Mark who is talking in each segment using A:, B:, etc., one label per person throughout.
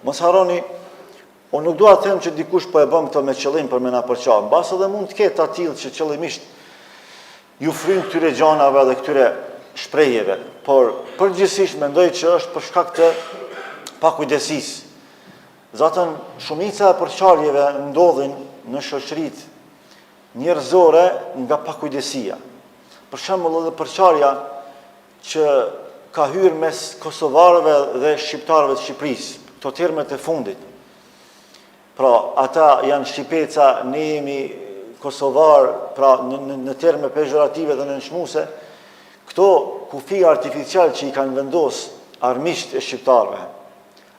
A: Mos harroni, unë nuk dua të them që dikush po e bën këtë me qëllim për me na përçarë. Mbas edhe mund të ketë të tillë që qëllimisht ju fryn këtyre gjanave dhe këtyre shprehjeve, por përgjithsisht mendoj që është për shkak të pakujdesisë. Zatën shumica e përçarjeve ndodhin në shoqëritë njerëzore nga pakujdesia. Për shembull edhe përçarja që ka hyrë mes kosovarëve dhe shqiptarëve të Shqipërisë, këto termet e fundit. Pra, ata janë shqipeca, ne jemi kosovar, pra në terme pejorative dhe në nënçmuese, këto kufi artificial që i kanë vendos armiqt e shqiptarëve,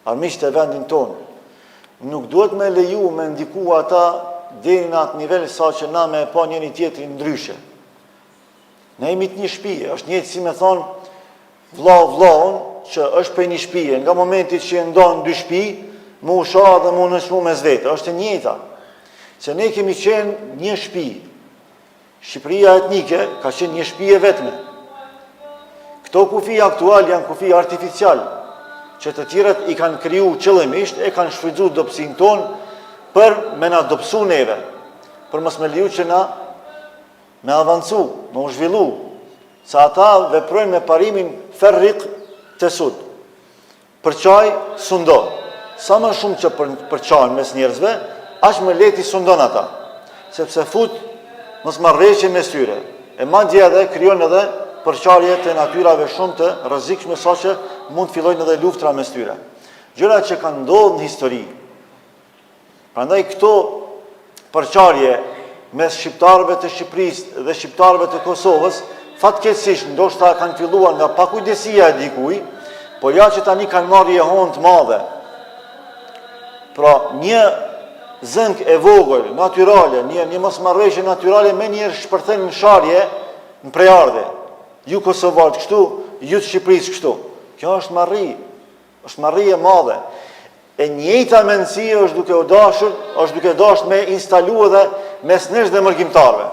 A: armiqt e vendin tonë, nuk duhet me leju me ndiku ata deri në atë nivel sa që na me e pa njëri tjetrin ndryshe. Ne jemi të një shtëpie, është njëjtë si me thonë vllaun që është për një shtëpie, nga momenti që e ndon dy shtëpi, më usha dhe më nënçmu mes vete, është e njëjta. Se ne kemi qenë një shtëpi. Shqipëria etnike ka qenë një shtëpi e vetme. Këto kufi aktual janë kufi artificial, që të tjerët i kanë kriju qëllimisht, e kanë shfrytzuar dobësinë tonë për me na dobësu neve, për mos me leju që na me avancu, me u zhvillu, se ata veprojnë me parimin ferrik të sud. Përçaj sundo. Sa më shumë që përçajnë mes njerëzve, aq më lehti sundon ata, sepse fut mosmarrëveshje mes tyre. E madje edhe krijon edhe përçarje të natyrave shumë të rrezikshme, saqë mund të fillojnë edhe luftra mes tyre. Gjëra që kanë ndodhur në histori. Prandaj këto përçarje mes shqiptarëve të Shqipërisë dhe shqiptarëve të Kosovës, fatkeqësisht ndoshta kanë filluar nga pakujdesia e dikujt, por ja që tani kanë marrë jehonë të madhe. Pra, një zënk e vogël, natyrale, një mosmarrëveshje natyrale me njerë shpërthen në sharje në prejardhje. Ju Kosovarët kështu, ju të Shqipërisë kështu. Kjo është marrëri, është marrëri e madhe. E njëjta mendësi është duke dashur me instalu edhe mes nesh dhe mërgjimtarve.